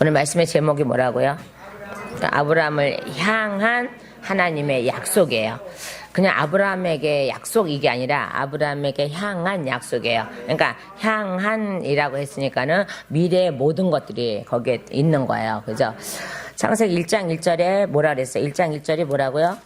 오늘 말씀의 제목이 뭐라고요? 아브라함을 향한 하나님의 약속이에요. 그냥 아브라함에게 약속 이게 아니라 아브라함에게 향한 약속이에요. 그러니까 향한이라고 했으니까는 미래의 모든 것들이 거기에 있는 거예요. 그죠? 창세기 1장 1절에 뭐라 그랬어요? 1장 1절이 뭐라고요?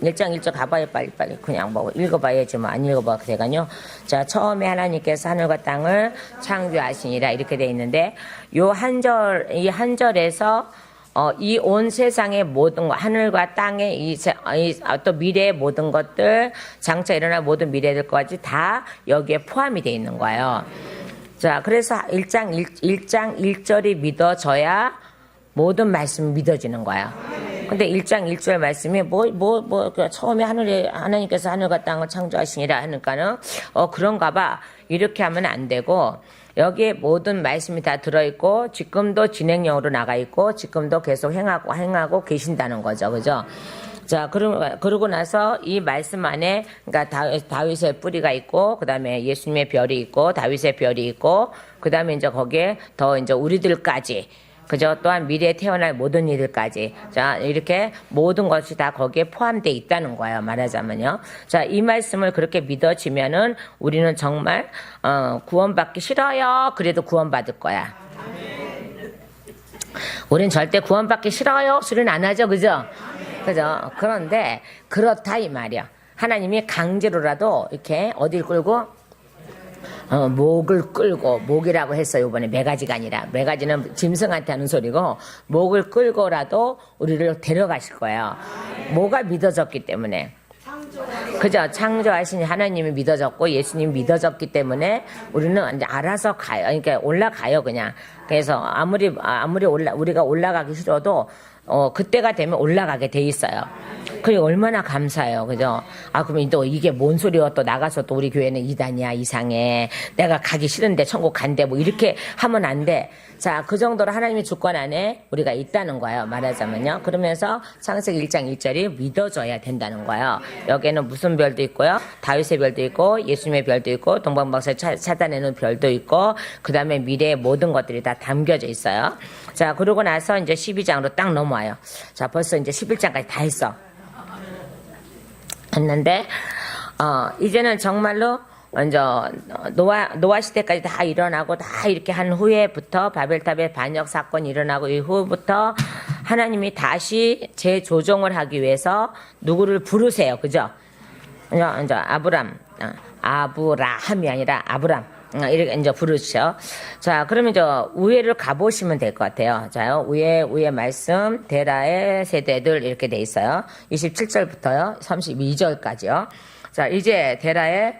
1장 1절 가봐요. 빨리 그냥 뭐 읽어봐야지 뭐 안 읽어봐 되가요. 자, 처음에 하나님께서 하늘과 땅을 창조하시니라 이렇게 돼 있는데 요 한 절, 이 한 절에서 이 온 세상의 모든 것, 하늘과 땅의 또 미래의 모든 것들, 장차 일어날 모든 미래들까지 다 여기에 포함이 돼 있는 거예요. 자, 그래서 1장 1절이 믿어져야 모든 말씀이 믿어지는 거예요. 근데 1장 1절 말씀이 처음에 하나님께서 하늘과 땅을 창조하시니라 하니까는 그런가 봐. 이렇게 하면 안 되고 여기에 모든 말씀이 다 들어있고 지금도 진행형으로 나가 있고 지금도 계속 행하고 계신다는 거죠. 그죠? 자, 그러고 나서 이 말씀 안에 그러니까 다윗의 뿌리가 있고 그다음에 예수님의 별이 있고 다윗의 별이 있고 그다음에 이제 거기에 더 이제 우리들까지 그죠? 또한 미래에 태어날 모든 이들까지. 자, 이렇게 모든 것이 다 거기에 포함되어 있다는 거예요. 말하자면요. 자, 이 말씀을 그렇게 믿어지면은 우리는 정말, 구원받기 싫어요. 그래도 구원받을 거야. 우린 절대 구원받기 싫어요. 소리는 안 하죠. 그죠? 그죠? 그런데, 그렇다, 이 말이야. 하나님이 강제로라도 이렇게 어딜 끌고 목을 끌고, 목이라고 했어요. 이번에 매가지가 아니라. 매가지는 짐승한테 하는 소리고, 목을 끌고라도 우리를 데려가실 거예요. 뭐가 믿어졌기 때문에. 그죠? 창조하신 하나님이 믿어졌고, 예수님이 믿어졌기 때문에 우리는 이제 알아서 가요. 그러니까 올라가요, 그냥. 그래서 우리가 올라가기 싫어도, 그때가 되면 올라가게 돼 있어요. 그게 얼마나 감사해요. 그죠? 그러면 또 이게 뭔 소리야. 또 나가서 또 우리 교회는 이단이야, 이상해. 내가 가기 싫은데 천국 간대. 뭐 이렇게 하면 안 돼. 자, 그 정도로 하나님의 주권 안에 우리가 있다는 거예요. 말하자면요. 그러면서 창세기 1장 1절이 믿어져야 된다는 거예요. 여기에는 무슨 별도 있고요. 다윗의 별도 있고 예수님의 별도 있고 동방박사를 찾아내는 별도 있고 그 다음에 미래의 모든 것들이 다 담겨져 있어요. 자, 그러고 나서 이제 12장으로 딱 넘어와요. 자, 벌써 이제 11장까지 다 했어. 했는데, 이제는 정말로 먼저 노아 시대까지 다 일어나고 다 이렇게 한 후에부터 바벨탑의 반역 사건이 일어나고 이후부터 하나님이 다시 재조정을 하기 위해서 누구를 부르세요. 그죠? 이제 아브라함이 아니라 아브람. 이렇게 이제 부르죠. 자, 그러면 이제 위에를 가보시면 될 것 같아요. 자요, 위에 말씀, 데라의 세대들 이렇게 돼 있어요. 27절부터요, 32절까지요. 자, 이제 데라의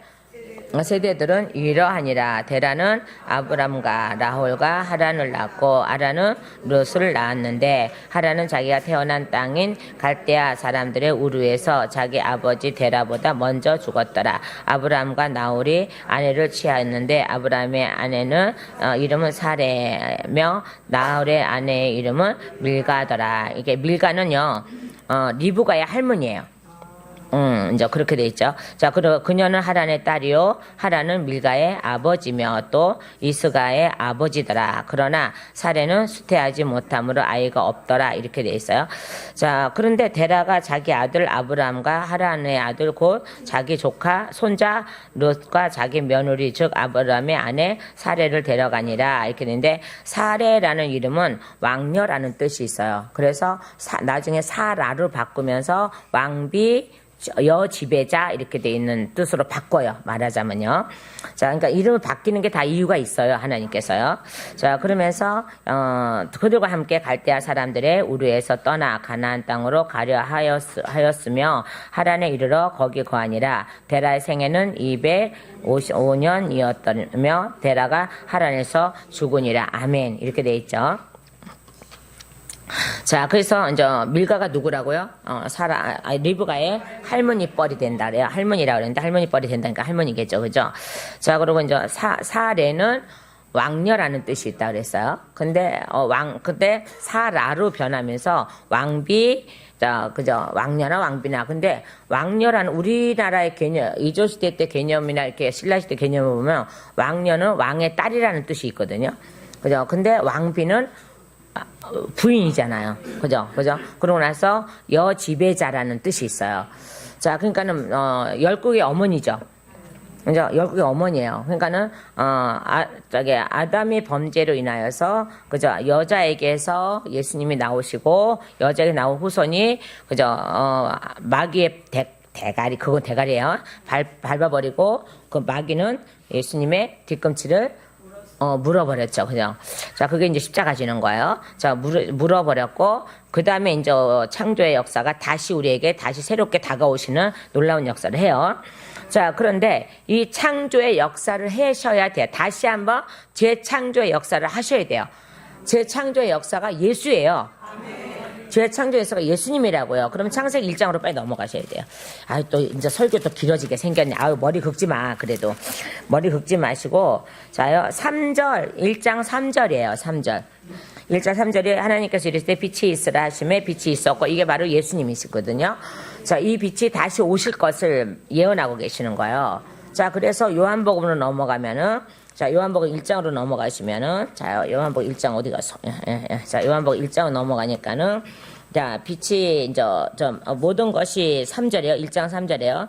세대들은 이러하니라. 데라는 아브람과 라홀과 하란을 낳고 아란은 롯을 낳았는데 하란은 자기가 태어난 땅인 갈대아 사람들의 우르에서 자기 아버지 데라보다 먼저 죽었더라. 아브람과 나홀이 아내를 취하였는데 아브람의 아내는 이름은 사레며 나홀의 아내의 이름은 밀가더라. 이게 밀가는요 리브가의 할머니예요. 이제 그렇게 돼 있죠. 자, 그녀는 하란의 딸이요. 하란은 밀가의 아버지며 또 이스가의 아버지더라. 그러나 사레는 수태하지 못함으로 아이가 없더라. 이렇게 돼 있어요. 자, 그런데 데라가 자기 아들 아브람과 하란의 아들 곧 자기 조카 손자 롯과 자기 며느리 즉 아브람의 아내 사레를 데려가니라. 이렇게 되는데 사레라는 이름은 왕녀라는 뜻이 있어요. 그래서 나중에 사라로 바꾸면서 왕비 여지배자 이렇게 돼 있는 뜻으로 바꿔요. 말하자면요. 자, 그러니까 이름을 바뀌는 게 다 이유가 있어요. 하나님께서요. 자, 그러면서 그들과 함께 갈대아 사람들의 우르에서 떠나 가나안 땅으로 가려 하였으며 하란에 이르러 거기 거하니라. 데라의 생애는 255년이었다며 데라가 하란에서 죽으니라. 아멘. 이렇게 돼 있죠. 자, 그래서 이제 밀가가 누구라고요? 리브가의 할머니 뻘이 된다 그래요. 할머니라고 그랬는데 할머니 뻘이 된다니까 할머니겠죠. 그죠? 자, 그리고 이제 사레는 왕녀라는 뜻이 있다 그랬어요. 근데 사라로 변하면서 왕비 그죠? 왕녀나 왕비나. 근데 왕녀라는 우리나라의 개념, 이조시대 때 개념이나 이렇게 신라시대 개념을 보면 왕녀는 왕의 딸이라는 뜻이 있거든요. 그죠? 근데 왕비는 부인이잖아요. 그죠? 그러고 나서 여지배자라는 뜻이 있어요. 자, 그러니까는, 열국의 어머니죠. 그죠? 열국의 어머니예요. 그러니까는, 아담의 범죄로 인하여서, 그죠? 여자에게서 예수님이 나오시고, 여자에게 나온 후손이, 그죠? 마귀의 대가리, 그건 대가리예요. 밟아버리고, 그 마귀는 예수님의 뒤꿈치를 물어버렸죠. 그죠? 자, 그게 이제 십자가 지는 거예요. 자, 물어버렸고, 그 다음에 이제 창조의 역사가 다시 우리에게 다시 새롭게 다가오시는 놀라운 역사를 해요. 자, 그런데 이 창조의 역사를 하셔야 돼요. 다시 한번 재창조의 역사를 하셔야 돼요. 재창조의 역사가 예수예요. 재창조의 역사가 예수님이라고요. 그럼 창세기 1장으로 빨리 넘어가셔야 돼요. 또 이제 설교 또 길어지게 생겼네. 머리 긁지 마. 그래도 머리 긁지 마시고, 자요, 3절, 1장 3절이에요. 3절. 1장 3절에 하나님께서 이르시되 빛이 있으라 하심에 빛이 있었고, 이게 바로 예수님이시거든요. 자, 이 빛이 다시 오실 것을 예언하고 계시는 거예요. 자, 그래서 요한복음으로 넘어가면은, 자, 요한복음 1장으로 넘어가시면은, 자, 요한복음 1장 어디 갔어? 자, 요한복음 1장으로 넘어가니까는, 자, 빛이, 모든 것이 3절이에요. 1장 3절이에요.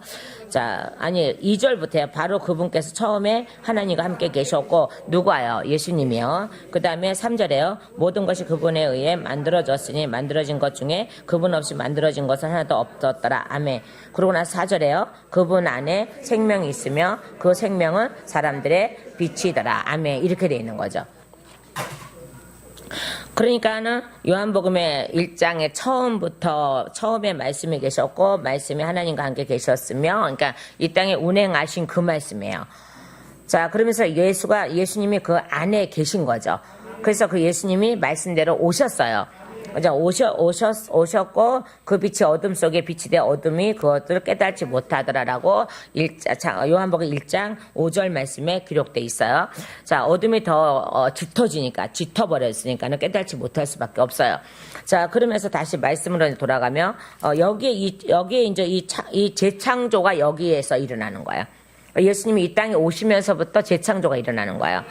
자, 2절부터요. 바로 그분께서 처음에 하나님과 함께 계셨고, 누구예요? 예수님이요. 그 다음에 3절에요. 모든 것이 그분에 의해 만들어졌으니, 만들어진 것 중에 그분 없이 만들어진 것은 하나도 없었더라. 아멘. 그러고 나서 4절에요. 그분 안에 생명이 있으며, 그 생명은 사람들의 빛이더라. 아멘. 이렇게 돼 있는 거죠. 그러니까는 요한복음의 1장에 처음에 말씀이 계셨고, 말씀이 하나님과 함께 계셨으며, 그러니까 이 땅에 운행하신 그 말씀이에요. 자, 그러면서 예수님이 그 안에 계신 거죠. 그래서 그 예수님이 말씀대로 오셨어요. 오셨고, 그 빛이 어둠 속에 빛이 돼 어둠이 그것들을 깨닫지 못하더라라고 요한복음 1장 5절 말씀에 기록돼 있어요. 자, 어둠이 더 짙어버렸으니까는 깨닫지 못할 수밖에 없어요. 자, 그러면서 다시 말씀으로 돌아가면, 여기에 이제 이 재창조가 여기에서 일어나는 거예요. 예수님이 이 땅에 오시면서부터 재창조가 일어나는 거예요.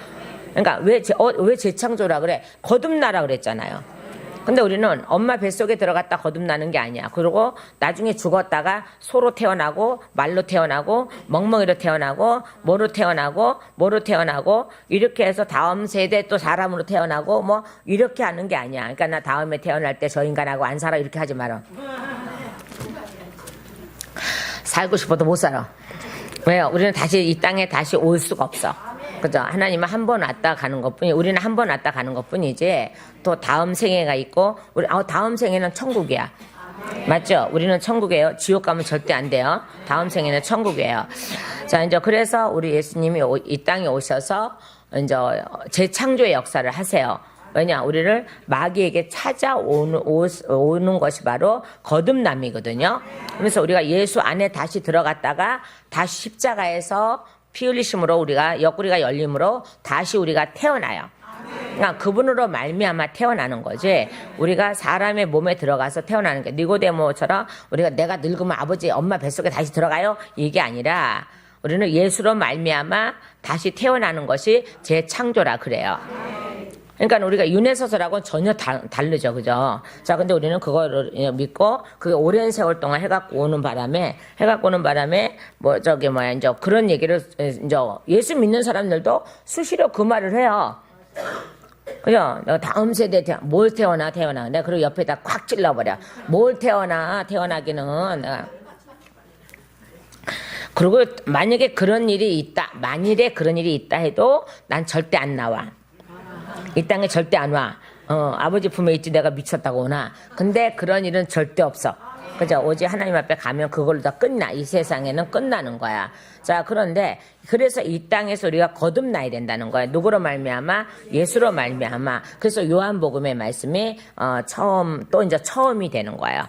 그러니까 왜 재창조라 그래? 거듭나라 그랬잖아요. 근데 우리는 엄마 뱃속에 들어갔다 거듭나는 게 아니야. 그리고 나중에 죽었다가 소로 태어나고, 말로 태어나고, 멍멍이로 태어나고, 뭐로 태어나고, 이렇게 해서 다음 세대 또 사람으로 태어나고, 뭐, 이렇게 하는 게 아니야. 그러니까 나 다음에 태어날 때 저 인간하고 안 살아. 이렇게 하지 마라. 살고 싶어도 못 살아. 왜요? 우리는 다시 이 땅에 다시 올 수가 없어. 그죠? 하나님은 한 번 왔다 가는 것 뿐이, 우리는 한 번 왔다 가는 것 뿐이지, 또 다음 생애가 있고, 다음 생애는 천국이야. 맞죠? 우리는 천국이에요. 지옥 가면 절대 안 돼요. 다음 생애는 천국이에요. 자, 이제 그래서 우리 예수님이 이 땅에 오셔서, 이제 재창조의 역사를 하세요. 왜냐? 우리를 마귀에게 찾아오는 것이 바로 거듭남이거든요. 그래서 우리가 예수 안에 다시 들어갔다가, 다시 십자가에서 피 흘리심으로 우리가 옆구리가 열림으로 다시 우리가 태어나요. 그러니까 그분으로 말미암아 태어나는 거지. 우리가 사람의 몸에 들어가서 태어나는 게 니고데모처럼 우리가 내가 늙으면 아버지 엄마 뱃속에 다시 들어가요? 이게 아니라 우리는 예수로 말미암아 다시 태어나는 것이 재창조라 그래요. 그러니까 우리가 윤회서설하고는 전혀 다르죠. 그죠? 자, 근데 우리는 그거를 믿고, 그게 오랜 세월 동안 해갖고 오는 바람에, 이제 그런 얘기를, 이제 예수 믿는 사람들도 수시로 그 말을 해요. 그죠? 다음 세대 뭘 태어나. 내가 그리고 옆에다 콱 찔러버려. 뭘 태어나기는. 내가. 그리고 만약에 그런 일이 있다 해도 난 절대 안 나와. 이 땅에 절대 안 와. 아버지 품에 있지 내가 미쳤다고 오나. 근데 그런 일은 절대 없어. 그죠? 오직 하나님 앞에 가면 그걸로 다 끝나. 이 세상에는 끝나는 거야. 자, 그런데 그래서 이 땅에서 우리가 거듭나야 된다는 거야. 누구로 말미암아? 예수로 말미암아. 그래서 요한복음의 말씀이 처음이 되는 거예요.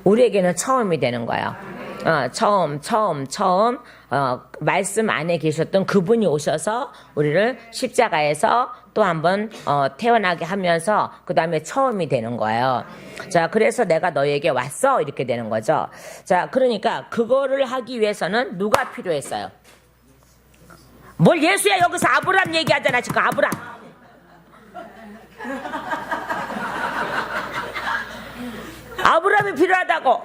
우리에게는 처음이 되는 거예요. 처음 말씀 안에 계셨던 그분이 오셔서 우리를 십자가에서 또 한번 태어나게 하면서 그 다음에 처음이 되는 거예요. 자, 그래서 내가 너에게 왔어 이렇게 되는 거죠. 자, 그러니까 그거를 하기 위해서는 누가 필요했어요? 뭘 예수야? 여기서 아브람 얘기하잖아 지금. 아브람 아브라함이 필요하다고.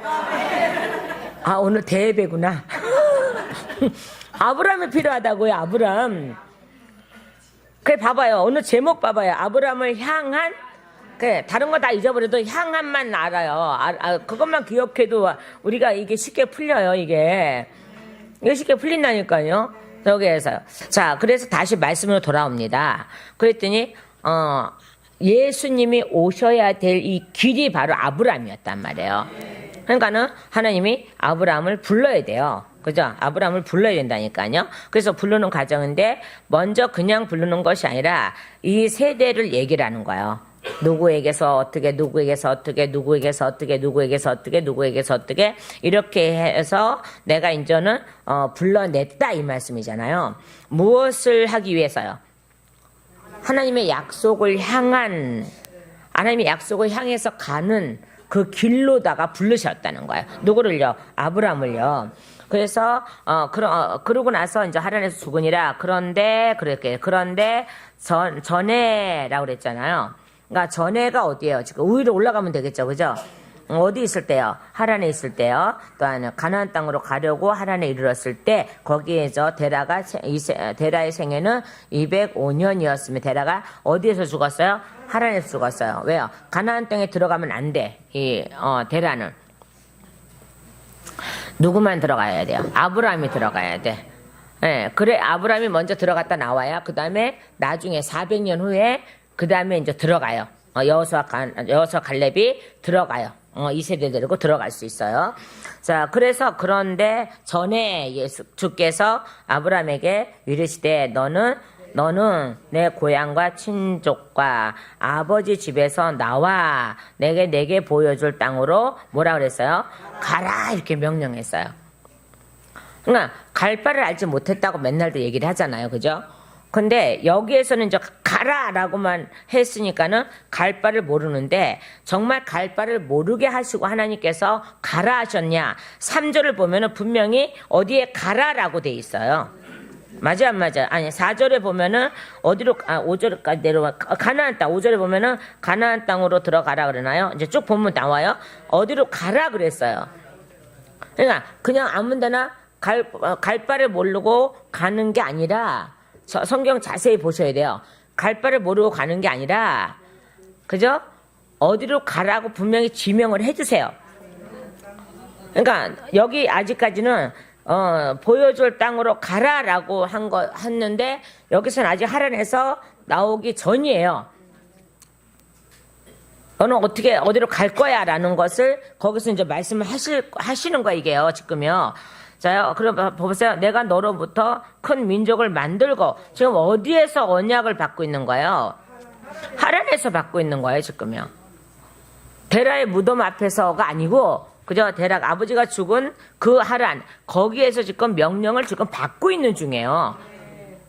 아, 오늘 대예배구나. 아브라함이 필요하다고요, 아브라함. 그래, 봐봐요. 오늘 제목 봐봐요. 아브라함을 향한, 그래, 다른 거 다 잊어버려도 향한만 알아요. 그것만 기억해도 우리가 이게 쉽게 풀려요, 이게 쉽게 풀린다니까요. 여기에서요. 자, 그래서 다시 말씀으로 돌아옵니다. 그랬더니, 예수님이 오셔야 될 이 길이 바로 아브라함이었단 말이에요. 그러니까는 하나님이 아브라함을 불러야 돼요. 그죠? 아브라함을 불러야 된다니까요. 그래서 부르는 과정인데 먼저 그냥 부르는 것이 아니라 이 세대를 얘기를 하는 거예요. 누구에게서 어떻게, 누구에게서 어떻게, 누구에게서 어떻게, 누구에게서 어떻게, 누구에게서 어떻게 이렇게 해서 내가 이제는 불러냈다 이 말씀이잖아요. 무엇을 하기 위해서요? 하나님의 약속을 향한, 하나님의 약속을 향해서 가는 그 길로다가 부르셨다는 거예요. 누구를요? 아브라함을요. 그래서 그러고 나서 이제 하란에서 죽으니라. 그런데 전에라고 그랬잖아요. 그러니까 전에가 어디예요? 지금 위로 올라가면 되겠죠, 그죠? 어디 있을 때요? 하란에 있을 때요. 또한 가나안 땅으로 가려고 하란에 이르렀을 때 거기에서 데라의 생애는 205년이었으면 데라가 어디에서 죽었어요? 하란에서 죽었어요. 왜요? 가나안 땅에 들어가면 안 돼. 데라는 누구만 들어가야 돼요? 아브라함이 들어가야 돼. 네, 그래 아브라함이 먼저 들어갔다 나와야 그 다음에 나중에 400년 후에 그 다음에 이제 들어가요. 여호수아 갈렙이 들어가요. 이 세대 데리고 들어갈 수 있어요. 자, 그래서 그런데 전에 주께서 아브라함에게 이르시되 너는 내 고향과 친족과 아버지 집에서 나와 내게 보여줄 땅으로 뭐라 그랬어요? 가라 이렇게 명령했어요. 그러니까 갈 바를 알지 못했다고 맨날도 얘기를 하잖아요, 그죠? 근데 여기에서는 이제 가라라고만 했으니까는 갈 바를 모르는데 정말 갈 바를 모르게 하시고 하나님께서 가라 하셨냐? 3절을 보면은 분명히 어디에 가라라고 돼 있어요. 맞아 안 맞아? 아니 4절에 보면은 어디로 5절까지 내려와 가나안 땅 5절에 보면은 가나안 땅으로 들어가라 그러나요? 이제 쭉 보면 나와요. 어디로 가라 그랬어요. 그러니까 그냥 아무데나 갈 바를 모르고 가는 게 아니라 성경 자세히 보셔야 돼요. 갈 바를 모르고 가는 게 아니라 그죠? 어디로 가라고 분명히 지명을 해주세요. 그러니까 여기 아직까지는 보여줄 땅으로 가라라고 했는데 여기서는 아직 하란에서 나오기 전이에요. 너는 어디로 갈 거야 라는 것을 거기서 이제 말씀을 하시는 거야 이게요 지금요. 자요, 그럼 보세요. 내가 너로부터 큰 민족을 만들고 지금 어디에서 언약을 받고 있는 거예요? 하란에서 받고 있는 거예요 지금요. 데라의 무덤 앞에서가 아니고 그죠? 데라 아버지가 죽은 그 하란 거기에서 지금 명령을 지금 받고 있는 중이에요.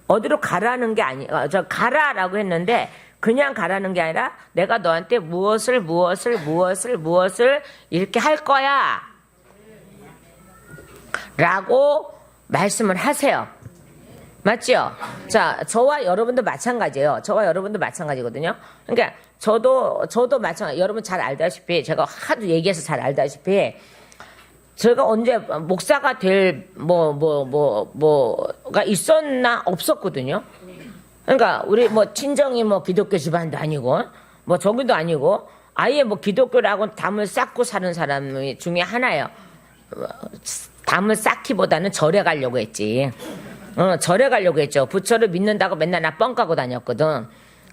어디로 가라는 게 저 가라라고 했는데 그냥 가라는 게 아니라 내가 너한테 무엇을 이렇게 할 거야 라고 말씀을 하세요. 맞죠? 자, 저와 여러분도 마찬가지예요. 저와 여러분도 마찬가지거든요. 그러니까 저도 마찬가지. 여러분 잘 알다시피 제가 하도 얘기해서 잘 알다시피 제가 언제 목사가 될 뭐가 있었나 없었거든요. 그러니까 우리 친정이 기독교 집안도 아니고 저기도 아니고 아예 기독교라고 담을 쌓고 사는 사람 중에 하나예요. 담을 쌓기보다는 절에 가려고 했지. 절에 가려고 했죠. 부처를 믿는다고 맨날 나 뻥 까고 다녔거든.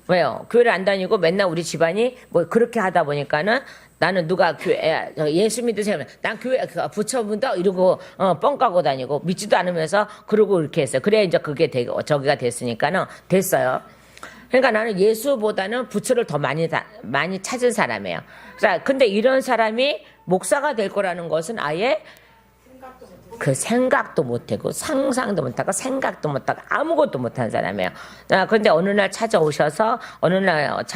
왜요? 교회를 안 다니고 맨날 우리 집안이 그렇게 하다 보니까는 나는 누가 교회 예수 믿으세요? 난 교회 부처 믿어 이러고 뻥 까고 다니고 믿지도 않으면서 그러고 이렇게 했어요. 그래야 이제 그게 되고 저기가 됐으니까는 됐어요. 그러니까 나는 예수보다는 부처를 더 많이 찾은 사람이에요. 자, 근데 이런 사람이 목사가 될 거라는 것은 아예 그 생각도 못하고 상상도 못하고 생각도 못하고 아무것도 못하는 사람이에요. 그런데 어느 날 찾아오셔서 어느 날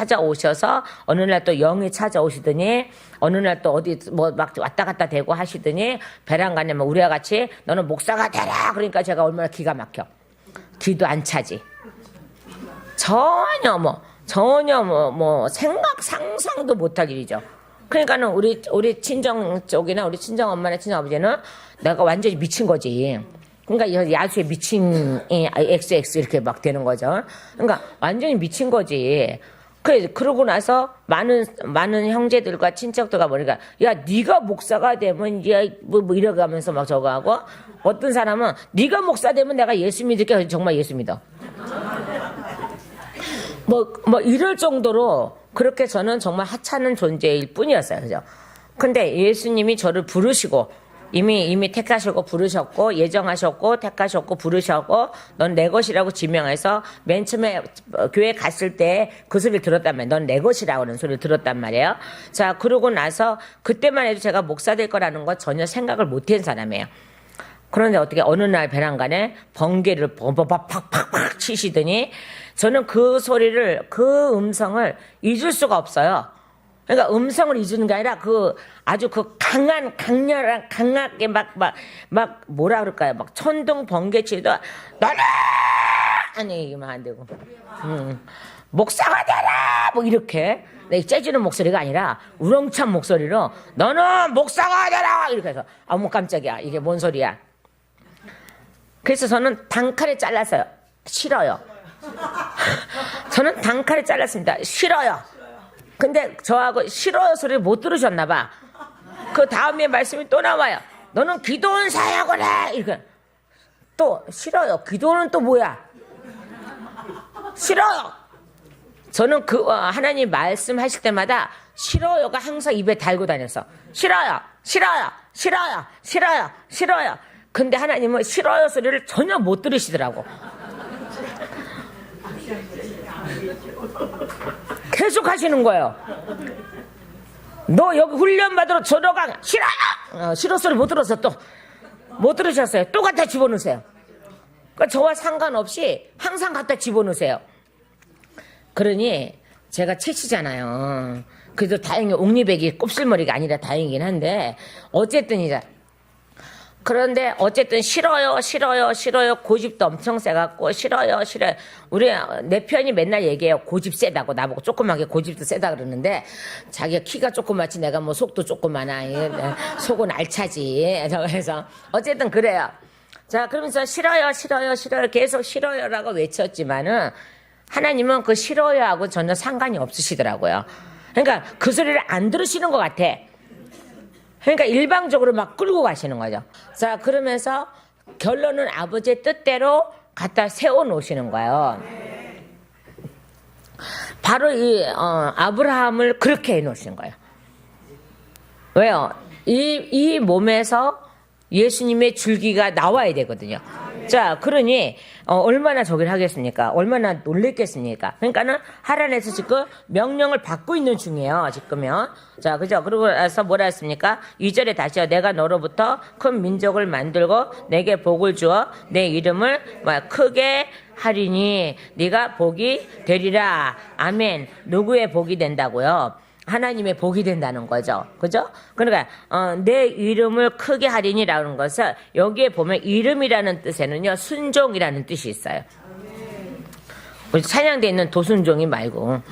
또 영이 찾아오시더니 어느 날 또 어디 막 왔다 갔다 대고 하시더니 베란간에 우리와 같이 너는 목사가 되라 그러니까 제가 얼마나 기가 막혀. 기도 안 차지. 전혀 상상도 못할 일이죠. 그러니까는 우리 친정 쪽이나 우리 친정 엄마나 친정 아버지는 내가 완전히 미친 거지. 그러니까 야수에 미친 XX 이렇게 막 되는 거죠. 그러니까 완전히 미친 거지. 그러고 나서 많은 형제들과 친척들과 뭐니까 야 네가 목사가 되면 뭐 이러가면서 막 저거 하고 어떤 사람은 네가 목사 되면 내가 예수 믿을게. 정말 예수 믿어. 뭐 이럴 정도로 그렇게 저는 정말 하찮은 존재일 뿐이었어요. 그죠? 근데 예수님이 저를 부르시고 이미 택하시고 부르셨고 예정하셨고 택하셨고 부르셨고 넌 내 것이라고 지명해서 맨 처음에 교회 갔을 때 그 소리를 들었단 말이에요. 넌 내 것이라고 하는 소리를 들었단 말이에요. 자, 그러고 나서 그때만 해도 제가 목사 될 거라는 거 전혀 생각을 못한 사람이에요. 그런데 어떻게 어느 날 베란간에 번개를 팍팍팍 치시더니 저는 그 소리를 그 음성을 잊을 수가 없어요. 그러니까 음성을 잊는 게 아니라 아주 강한 강렬한 강하게 막 뭐라 그럴까요? 막 천둥 번개 치도 너는 아니 이기만 안 되고 목사가 되라 뭐 이렇게 째지는 목소리가 아니라 우렁찬 목소리로 너는 목사가 되라 이렇게 해서 아무 깜짝이야 이게 뭔 소리야? 그래서 저는 단칼에 잘랐어요. 싫어요. 저는 단칼에 잘랐습니다. 싫어요. 근데 저하고 싫어요 소리를 못 들으셨나 봐. 그 다음에 말씀이 또 나와요. 너는 기도원 사역을 해. 이렇게 또 싫어요. 기도는 또 뭐야? 싫어요. 저는 하나님 말씀하실 때마다 싫어요가 항상 입에 달고 다녔어. 싫어요. 싫어요. 싫어요. 싫어요. 싫어요. 근데 하나님은 싫어요 소리를 전혀 못 들으시더라고. 계속 하시는 거예요. 너 여기 훈련 받으러 들어가. 싫어! 싫어 소리 못 들었어. 또 못 들으셨어요. 또 갖다 집어넣으세요. 그러니까 저와 상관없이 항상 갖다 집어넣으세요. 그러니 제가 채치잖아요. 그래도 다행히 옥리백이 곱슬머리가 아니라 다행이긴 한데 어쨌든 이제 그런데 어쨌든 싫어요 고집도 엄청 세갖고 싫어요 우리 내 편이 맨날 얘기해요. 고집 세다고 나보고 조그맣게 고집도 세다 그러는데 자기가 키가 조그맣지 내가 뭐 속도 조그마나 속은 알차지. 그래서 어쨌든 그래요. 자, 그러면서 싫어요 계속 싫어요라고 외쳤지만은 하나님은 그 싫어요하고 전혀 상관이 없으시더라고요. 그러니까 그 소리를 안 들으시는 것 같아. 그러니까 일방적으로 막 끌고 가시는 거죠. 자, 그러면서 결론은 아버지의 뜻대로 갖다 세워놓으시는 거예요. 바로 아브라함을 그렇게 해놓으신 거예요. 왜요? 이 몸에서 예수님의 줄기가 나와야 되거든요. 자, 그러니 얼마나 저기를 하겠습니까? 얼마나 놀랬겠습니까? 그러니까는 하란에서 지금 명령을 받고 있는 중이에요. 지금요. 자, 그죠? 그러고 나서 뭐라 했습니까? 2절에 다시요. 내가 너로부터 큰 민족을 만들고 내게 복을 주어 내 이름을 크게 하리니 네가 복이 되리라. 아멘. 누구의 복이 된다고요? 하나님의 복이 된다는 거죠. 그죠? 그러니까 내 이름을 크게 하리니라는 것은 여기에 보면 이름이라는 뜻에는요. 순종이라는 뜻이 있어요. 우리 찬양대에 있는 도순종이 말고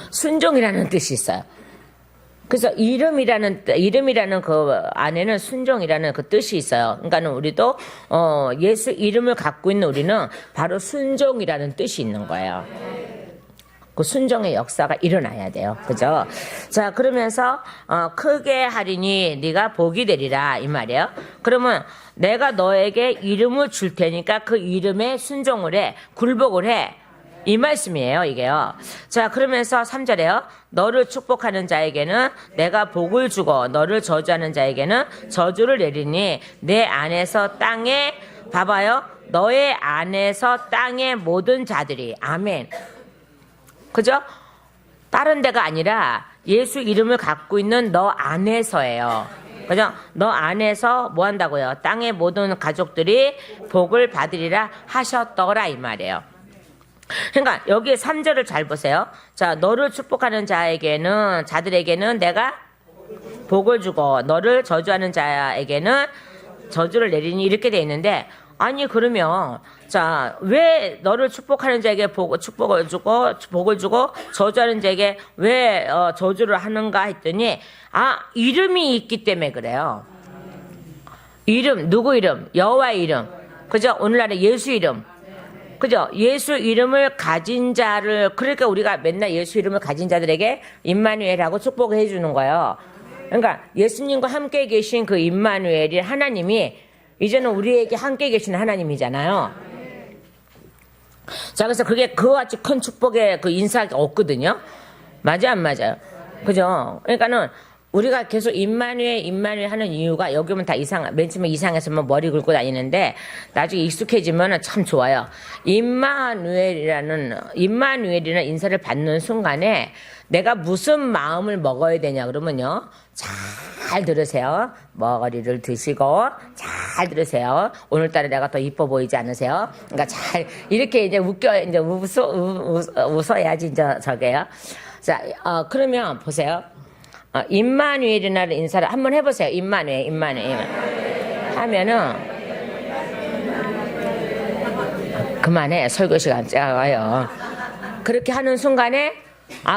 순종이라는 뜻이 있어요. 그래서 이름이라는 그 안에는 순종이라는 그 뜻이 있어요. 그러니까는 우리도 예수 이름을 갖고 있는 우리는 바로 순종이라는 뜻이 있는 거예요. 그 순종의 역사가 일어나야 돼요. 그죠? 자, 그러면서 크게 하리니 네가 복이 되리라 이 말이에요. 그러면 내가 너에게 이름을 줄 테니까 그 이름에 순종을 해. 굴복을 해. 이 말씀이에요, 이게요. 자, 그러면서 3절에요. 너를 축복하는 자에게는 내가 복을 주고 너를 저주하는 자에게는 저주를 내리니 내 안에서 땅에 봐봐요. 너의 안에서 땅의 모든 자들이 아멘. 그죠? 다른 데가 아니라 예수 이름을 갖고 있는 너 안에서예요. 그죠? 너 안에서 뭐 한다고요? 땅의 모든 가족들이 복을 받으리라 하셨더라 이 말이에요. 그러니까 여기 3절을 잘 보세요. 자, 너를 축복하는 자들에게는 내가 복을 주고 너를 저주하는 자에게는 저주를 내리니 이렇게 돼 있는데 아니 그러면 자, 왜 너를 축복하는 자에게 축복을 주고 복을 주고 저주하는 자에게 왜 저주를 하는가 했더니 이름이 있기 때문에 그래요. 이름, 누구 이름? 여호와의 이름. 그죠? 오늘날의 예수 이름. 그죠? 예수 이름을 가진 자를, 그러니까 우리가 맨날 예수 이름을 가진 자들에게 임마누엘하고 축복을 해주는 거예요. 그러니까 예수님과 함께 계신 그 임마누엘이 하나님이 이제는 우리에게 함께 계신 하나님이잖아요. 자, 그래서 그게 그와 같이 큰 축복의 그 인사가 없거든요. 맞아, 안 맞아요? 그죠? 그러니까는 우리가 계속 임마누엘 하는 이유가 여기 오면 다 맨 처음에 이상해서 머리 긁고 다니는데 나중에 익숙해지면 참 좋아요. 임마누엘이라는 인사를 받는 순간에 내가 무슨 마음을 먹어야 되냐 그러면요. 잘 들으세요. 머리를 드시고 잘 들으세요. 오늘따라 내가 더 이뻐 보이지 않으세요? 그러니까 잘 이렇게 이제 웃어야지 이제 저게요. 자, 그러면 보세요. 임마누엘이라는 인사를 한번 해보세요. 임마누엘. 하면은 그만해. 설교 시간 짜가요. 그렇게 하는 순간에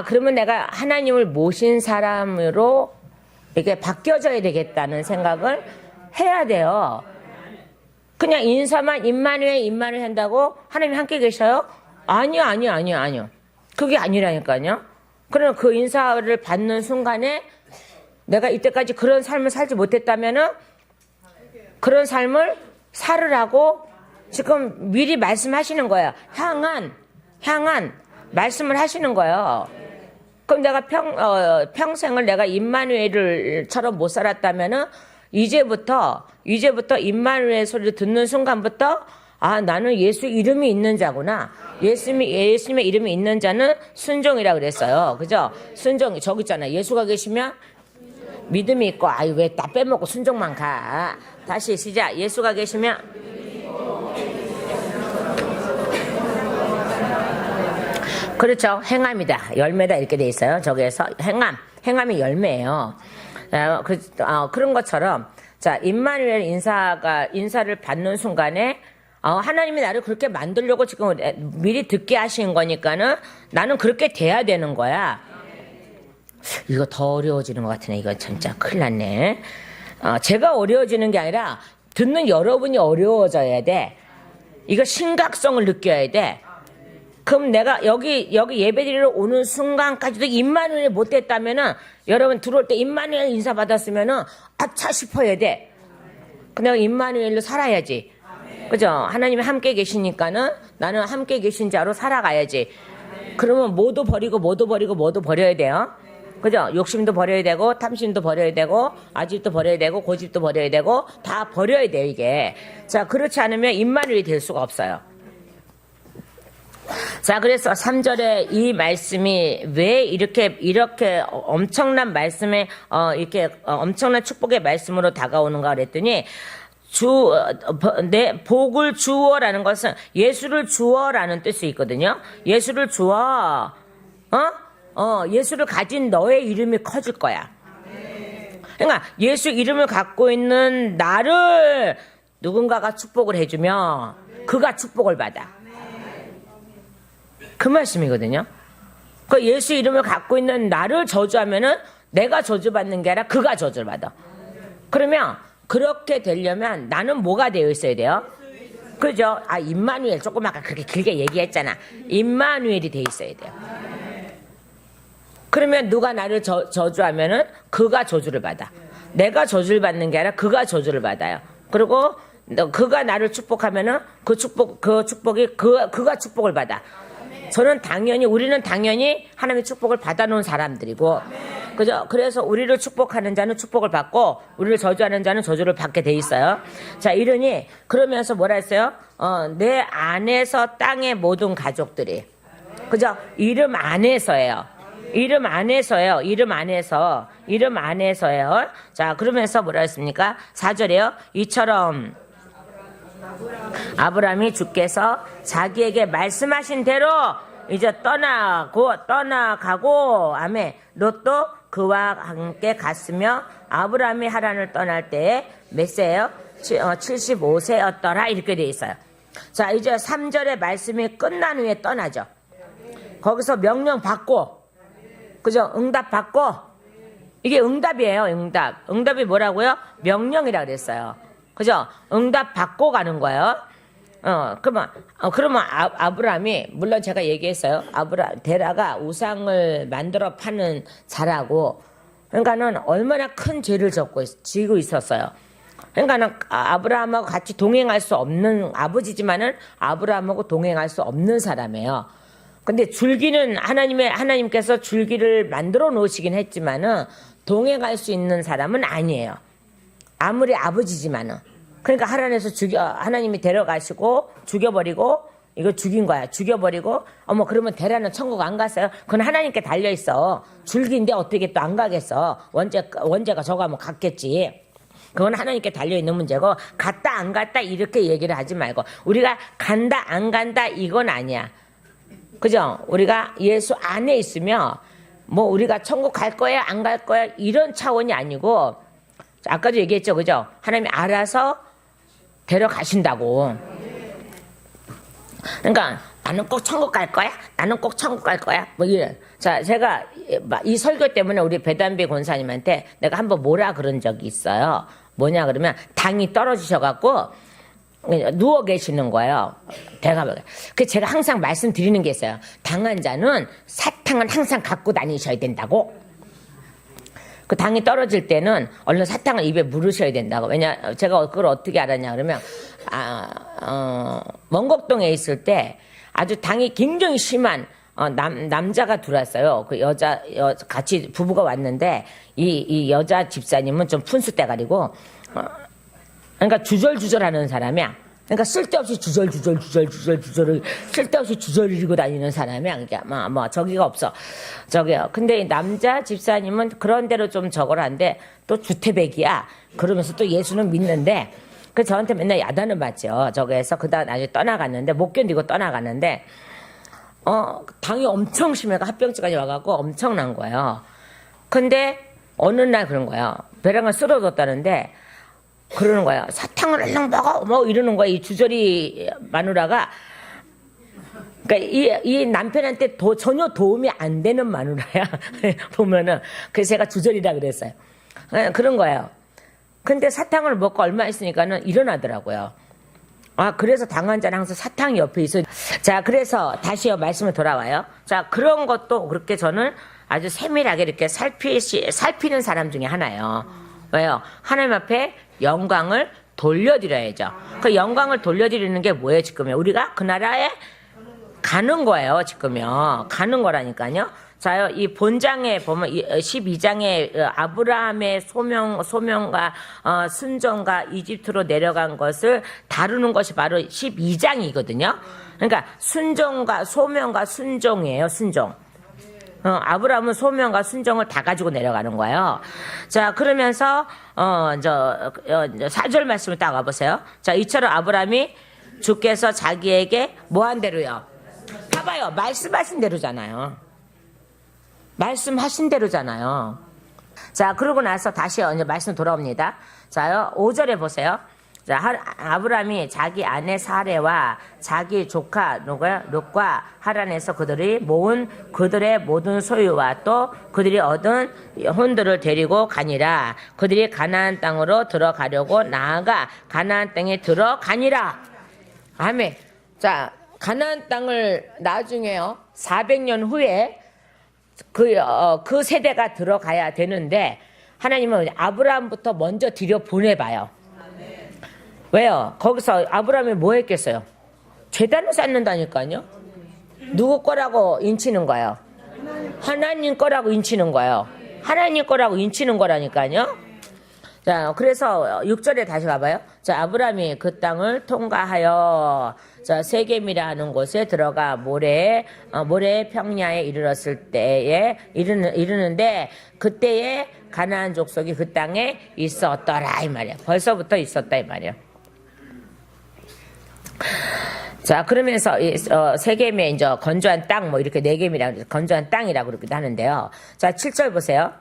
그러면 내가 하나님을 모신 사람으로 이렇게 바뀌어져야 되겠다는 생각을 해야 돼요. 그냥 인사만 임마누엘 한다고 하나님이 함께 계셔요? 아니요. 그게 아니라니까요. 그러면 그 인사를 받는 순간에 내가 이때까지 그런 삶을 살지 못했다면은 그런 삶을 살으라고 지금 미리 말씀하시는 거예요. 향한 말씀을 하시는 거예요. 그럼 내가 평생을 내가 임마누엘처럼 못 살았다면은 이제부터 임마누엘 소리를 듣는 순간부터 나는 예수 이름이 있는 자구나. 예수님의 이름이 있는 자는 순종이라 그랬어요. 그죠? 순종, 저기 있잖아. 예수가 계시면 믿음이 있고, 왜 다 빼먹고 순종만 가. 다시 시작. 예수가 계시면 그렇죠. 행함이다. 열매다. 이렇게 돼 있어요. 저기에서 행함이 열매예요. 그런 것처럼, 자, 임마누엘 인사를 받는 순간에 하나님이 나를 그렇게 만들려고 지금 미리 듣게 하신 거니까는 나는 그렇게 돼야 되는 거야. 이거 더 어려워지는 것 같으네. 이거 진짜 큰일 났네. 제가 어려워지는 게 아니라 듣는 여러분이 어려워져야 돼. 이거 심각성을 느껴야 돼. 그럼 내가 여기 예배드리러 오는 순간까지도 임마누엘 못 됐다면은 여러분 들어올 때 임마누엘 인사 받았으면은 아차 싶어야 돼. 내가 임마누엘로 살아야지. 그죠? 하나님이 함께 계시니까는 나는 함께 계신 자로 살아가야지. 그러면 뭐도 버려야 돼요. 그죠? 욕심도 버려야 되고, 탐심도 버려야 되고, 아집도 버려야 되고, 고집도 버려야 되고, 다 버려야 돼요, 이게. 자, 그렇지 않으면 임마누엘이 될 수가 없어요. 자, 그래서 3절에 이 말씀이 왜 이렇게 엄청난 말씀에, 이렇게 엄청난 축복의 말씀으로 다가오는가 그랬더니, 내 복을 주어라는 것은 예수를 주어라는 뜻이 있거든요. 예수를 주어, 예수를 가진 너의 이름이 커질 거야. 그러니까 예수 이름을 갖고 있는 나를 누군가가 축복을 해주면 그가 축복을 받아. 그 말씀이거든요. 그 예수 이름을 갖고 있는 나를 저주하면은 내가 저주받는 게 아니라 그가 저주를 받아. 그러면 그렇게 되려면 나는 뭐가 되어 있어야 돼요? 그죠? 임마누엘 조금 아까 그렇게 길게 얘기했잖아. 임마누엘이 되어 있어야 돼요. 그러면 누가 나를 저주하면은 그가 저주를 받아. 내가 저주를 받는 게 아니라 그가 저주를 받아요. 그리고 그가 나를 축복하면은 그 축복이 그가 축복을 받아. 우리는 당연히 하나님의 축복을 받아놓은 사람들이고, 그죠? 그래서 우리를 축복하는 자는 축복을 받고, 우리를 저주하는 자는 저주를 받게 돼 있어요. 자, 이러니, 그러면서 뭐라 했어요? 내 안에서 땅의 모든 가족들이. 그죠? 이름 안에서예요. 자, 그러면서 뭐라 했습니까? 4절에요. 이처럼, 아브라함이 주께서 자기에게 말씀하신 대로 이제 떠나가고 아멘. 롯도 그와 함께 갔으며 아브라함이 하란을 떠날 때에 몇 세예요? 75세였더라 이렇게 돼 있어요. 자, 이제 3절의 말씀이 끝난 후에 떠나죠. 거기서 명령 받고, 그죠? 응답 받고, 이게 응답이에요, 응답. 응답이 뭐라고요? 명령이라 그랬어요. 그죠? 응답 받고 가는 거예요. 그러면 아브라함이, 물론 제가 얘기했어요. 데라가 우상을 만들어 파는 자라고, 그러니까는 얼마나 큰 죄를 지고 있었어요. 그러니까는 아브라함하고 같이 동행할 수 없는 아버지지만은 아브라함하고 동행할 수 없는 사람이에요. 근데 줄기는 하나님께서 줄기를 만들어 놓으시긴 했지만은 동행할 수 있는 사람은 아니에요. 아무리 아버지지만은. 그러니까 하나님이 데려가시고 죽여버리고 이거 죽인 거야. 죽여버리고 그러면 데라는 천국 안 갔어요? 그건 하나님께 달려있어. 줄기인데 어떻게 또 안 가겠어. 원죄가 저거 하면 갔겠지. 그건 하나님께 달려있는 문제고 갔다 안 갔다 이렇게 얘기를 하지 말고 우리가 간다 안 간다 이건 아니야. 그죠? 우리가 예수 안에 있으면 우리가 천국 갈 거야 안 갈 거야 이런 차원이 아니고 아까도 얘기했죠. 그죠? 하나님이 알아서 데려가신다고. 그러니까 나는 꼭 천국 갈 거야? 나는 꼭 천국 갈 거야? 이래. 자, 제가 이 설교 때문에 우리 배단비 권사님한테 내가 한번 뭐라 그런 적이 있어요. 뭐냐 그러면 당이 떨어지셔갖고 누워 계시는 거예요. 그 제가 항상 말씀드리는 게 있어요. 당한 자는 사탕은 항상 갖고 다니셔야 된다고. 그 당이 떨어질 때는 얼른 사탕을 입에 물으셔야 된다고. 왜냐, 제가 그걸 어떻게 알았냐 그러면 원곡동에 있을 때 아주 당이 굉장히 심한 남자가 들어왔어요. 그 같이 부부가 왔는데 이 여자 집사님은 좀 푼수 대가리고 그러니까 주절주절하는 사람이야. 그러니까 쓸데없이 주절을 쓸데없이 주절이고 다니는 사람이야. 그러니까 저기가 없어. 저기요. 근데 이 남자 집사님은 그런 대로 좀 저거란데 또 주태백이야. 그러면서 또 예수는 믿는데 그 저한테 맨날 야단을 맞죠. 저기에서 그다음 나중에 떠나갔는데 못 견디고 떠나갔는데 당이 엄청 심해가 합병증까지 와갖고 엄청난 거예요. 근데 어느 날 그런 거예요. 배랑을 쓸어뒀다는데 그러는 거야. 사탕을 얼른 먹어 이러는 거야. 이 주저리 마누라가. 그러니까 이 남편한테 전혀 도움이 안 되는 마누라야. 보면은 그래서 제가 주저리라 그랬어요. 그런 거예요. 근데 사탕을 먹고 얼마 있으니까는 일어나더라고요. 그래서 당한 자는 항상 사탕이 옆에 있어요. 자, 그래서 다시요 말씀을 돌아와요. 자, 그런 것도 그렇게 저는 아주 세밀하게 이렇게 살피는 사람 중에 하나예요. 왜요? 하나님 앞에 영광을 돌려드려야죠. 그 영광을 돌려드리는 게 뭐예요, 지금요? 우리가 그 나라에 가는 거예요, 지금요. 가는 거라니까요. 자요, 이 본장에 보면 12장에 아브라함의 소명과 순종과 이집트로 내려간 것을 다루는 것이 바로 12장이거든요. 그러니까 순종과 소명과 순종이에요, 순종. 아브라함은 소명과 순종을 다 가지고 내려가는 거예요. 자, 그러면서 4절 말씀을 딱 와보세요. 자, 이처럼 아브라함이 주께서 자기에게 뭐 한 대로요? 봐봐요. 말씀하신 대로잖아요. 말씀하신 대로잖아요. 자, 그러고 나서 다시 이제 말씀 돌아옵니다. 자요, 5절에 보세요. 자, 아브라함이 자기 아내 사레와 자기 조카 롯과 하란에서 그들이 모은 그들의 모든 소유와 또 그들이 얻은 혼들을 데리고 가니라. 그들이 가나안 땅으로 들어가려고 나아가 가나안 땅에 들어가니라. 아멘. 자, 가나안 땅을 나중에요 400년 후에 그 세대가 들어가야 되는데 하나님은 아브라함부터 먼저 들여보내봐요. 왜요? 거기서 아브라함이 뭐 했겠어요? 제단을 쌓는다니까요. 누구 거라고 인치는 거예요? 하나님 거라고 인치는 거예요. 하나님 거라고 인치는 거라니까요. 자, 그래서 6절에 다시 가봐요. 자, 아브라함이 그 땅을 통과하여 자, 세겜이라 하는 곳에 들어가 모래 평야에 이르렀을 때에 이르는데 그때에 가나안 족속이 그 땅에 있었더라 이 말이야. 벌써부터 있었다 이 말이야. 자, 그러면서 세겜에 이제 건조한 땅 이렇게 네겜이라 건조한 땅이라고 그러기도 하는데요. 자, 7절 보세요.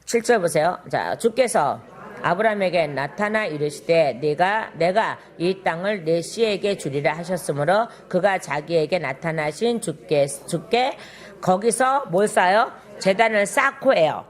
7절 보세요. 자, 주께서 아브라함에게 나타나 이르시되 내가 이 땅을 내 씨에게 주리라 하셨으므로 그가 자기에게 나타나신 주께 거기서 뭘 쌓아요? 제단을 쌓고 해요.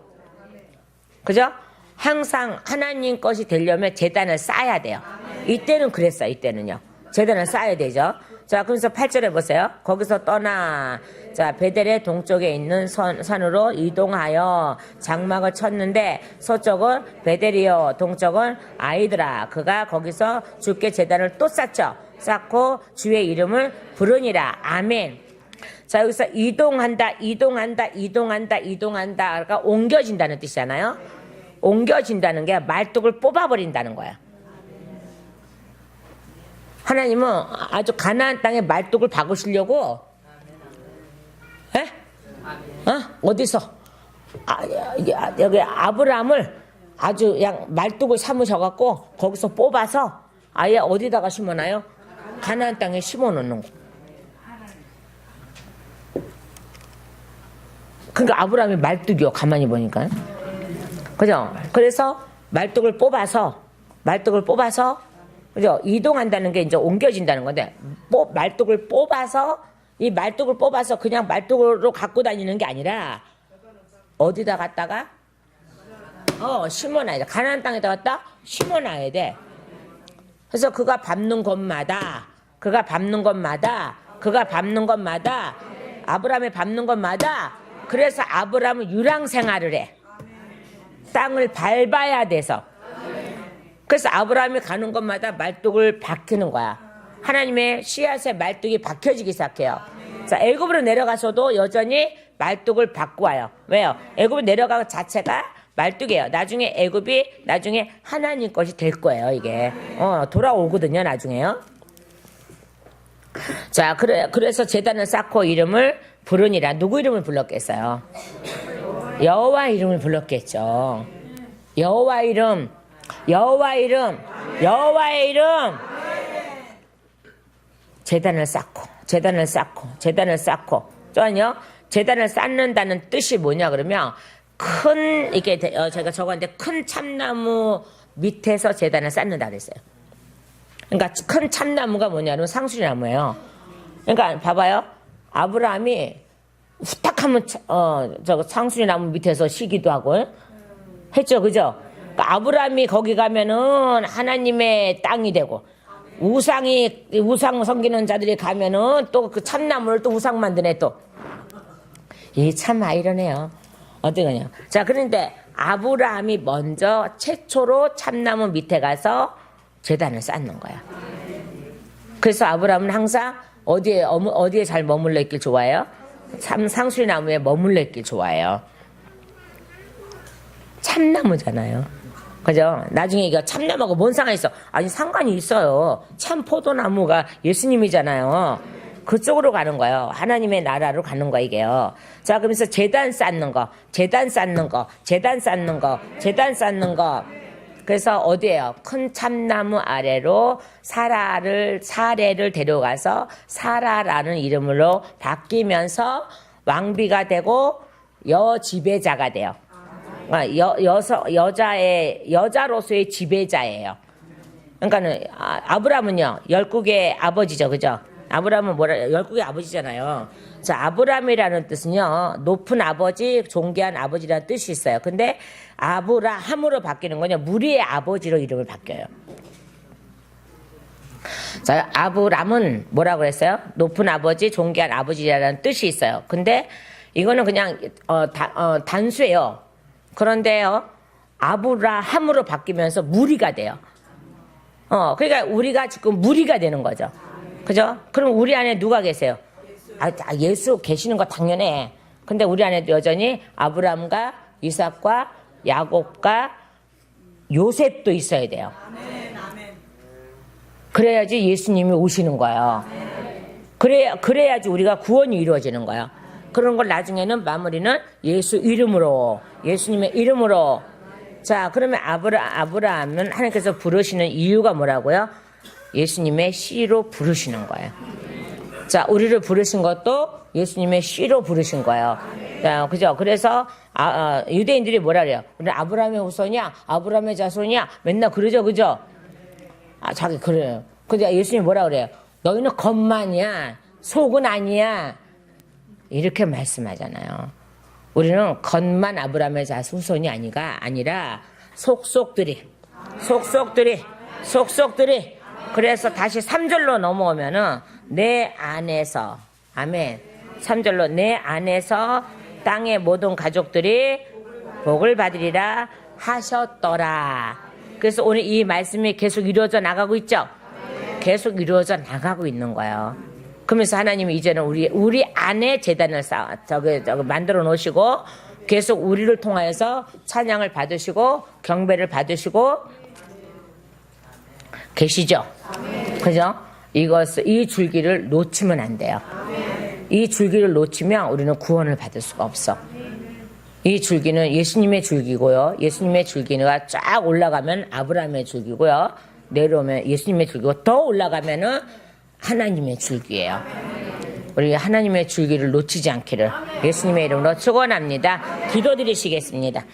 그죠? 항상 하나님 것이 되려면 제단을 쌓아야 돼요. 이때는 그랬어요. 이때는요. 제단을 쌓아야 되죠. 자, 그래서 8절에 보세요. 거기서 떠나 자 베델의 동쪽에 있는 산으로 이동하여 장막을 쳤는데 서쪽은 베델이요 동쪽은 아이더라. 그가 거기서 주께 제단을 또 쌓고 주의 이름을 부르니라. 아멘. 자, 여기서 이동한다. 그러니까 옮겨진다는 뜻이잖아요. 옮겨진다는 게 말뚝을 뽑아버린다는 거야. 하나님은 아주 가나안 땅에 말뚝을 박으시려고, 어디서? 여기 아브라함을 아주 그냥 말뚝을 삼으셔갖고 거기서 뽑아서 아예 어디다가 심어놔요? 가나안 땅에 심어놓는 거. 그러니까 아브라함이 말뚝이요. 가만히 보니까. 그죠? 그래서 말뚝을 뽑아서, 그죠? 이동한다는 게 이제 옮겨진다는 건데, 말뚝을 뽑아서 그냥 말뚝으로 갖고 다니는 게 아니라, 어디다 갖다가? 심어놔야 돼. 가나안 땅에다 갖다 심어놔야 돼. 그래서 그가 밟는 곳마다, 아브라함이 밟는 곳마다, 그래서 아브라함은 유랑 생활을 해. 땅을 밟아야 돼서. 그래서 아브라함이 가는 곳마다 말뚝을 박히는 거야. 하나님의 씨앗에 말뚝이 박혀지기 시작해요. 자, 애굽으로 내려가서도 여전히 말뚝을 받고 와요. 왜요? 애굽으로 내려가는 자체가 말뚝이에요. 나중에 애굽이 하나님 것이 될 거예요. 이게 돌아오거든요. 나중에요. 자, 그래서 제단을 쌓고 이름을 부르니라. 누구 이름을 불렀겠어요? 여호와 이름을 불렀겠죠. 여호와의 이름. 제단을 쌓고. 또한요, 제단을 쌓는다는 뜻이 뭐냐 그러면 제가 적었는데 큰 참나무 밑에서 제단을 쌓는다 그랬어요. 그러니까 큰 참나무가 뭐냐면 상수리나무예요. 그러니까 봐봐요. 아브라함이 후딱하면 상수리나무 밑에서 쉬기도 하고 했죠, 그죠? 그러니까 아브라함이 거기 가면은 하나님의 땅이 되고 우상 섬기는 자들이 가면은 또 그 참나무를 또 우상 만드네 또. 이 참 아이러네요. 어떠냐? 자, 그런데 아브라함이 먼저 최초로 참나무 밑에 가서 제단을 쌓는 거야. 그래서 아브라함은 항상 어디에 잘 머물러 있길 좋아해요? 상수리나무에 머물러 있길 좋아해요. 참나무잖아요. 그죠? 나중에 이거 참나무하고 뭔 상관이 있어? 아니, 상관이 있어요. 참 포도나무가 예수님이잖아요. 그쪽으로 가는 거예요. 하나님의 나라로 가는 거, 이게요. 자, 그러면서 제단 쌓는 거. 그래서 어디에요? 큰 참나무 아래로 사례를 데려가서 사라라는 이름으로 바뀌면서 왕비가 되고 여지배자가 돼요. 여자로서의 지배자예요. 그러니까는 아브라함은요, 열국의 아버지죠, 그죠? 아브라함은 열국의 아버지잖아요. 자, 아브라함이라는 뜻은요, 높은 아버지, 존귀한 아버지라는 뜻이 있어요. 근데 아브라함으로 바뀌는 거냐, 무리의 아버지로 이름을 바뀌어요. 자, 아브라함은 뭐라고 그랬어요? 높은 아버지, 존귀한 아버지라는 뜻이 있어요. 근데 이거는 그냥 단수예요. 그런데요, 아브라함으로 바뀌면서 무리가 돼요. 그러니까 우리가 지금 무리가 되는 거죠. 그죠? 그럼 우리 안에 누가 계세요? 예수 계시는 거 당연해. 근데 우리 안에도 여전히 아브라함과 이삭과 야곱과 요셉도 있어야 돼요. 그래야지 예수님이 오시는 거예요. 그래야지 우리가 구원이 이루어지는 거예요. 그런 걸 나중에는 마무리는 예수님의 이름으로. 자, 그러면 아브라함은 하나님께서 부르시는 이유가 뭐라고요? 예수님의 씨로 부르시는 거예요. 자, 우리를 부르신 것도 예수님의 씨로 부르신 거예요. 자, 그죠? 그래서 유대인들이 뭐라 그래요? 우리 아브라함의 후손이야, 아브라함의 자손이야, 맨날 그러죠, 그죠? 자기 그래요. 근데 예수님이 뭐라 그래요? 너희는 겉만이야, 속은 아니야. 이렇게 말씀하잖아요. 우리는 겉만 아브라함의 후손이 아니라 속속들이. 그래서 다시 3절로 넘어오면은 내 안에서, 아멘. 3절로 내 안에서 땅의 모든 가족들이 복을 받으리라 하셨더라. 그래서 오늘 이 말씀이 계속 이루어져 나가고 있죠? 계속 이루어져 나가고 있는 거예요. 그러면서 하나님이 이제는 우리 안에 재단을 만들어 놓으시고 계속 우리를 통하여서 찬양을 받으시고 경배를 받으시고 계시죠? 그죠? 이 줄기를 놓치면 안 돼요. 이 줄기를 놓치면 우리는 구원을 받을 수가 없어. 이 줄기는 예수님의 줄기고요. 예수님의 줄기가 쫙 올라가면 아브라함의 줄기고요. 내려오면 예수님의 줄기고 더 올라가면은 하나님의 줄기예요. 우리 하나님의 줄기를 놓치지 않기를 예수님의 이름으로 축원합니다. 기도드리시겠습니다.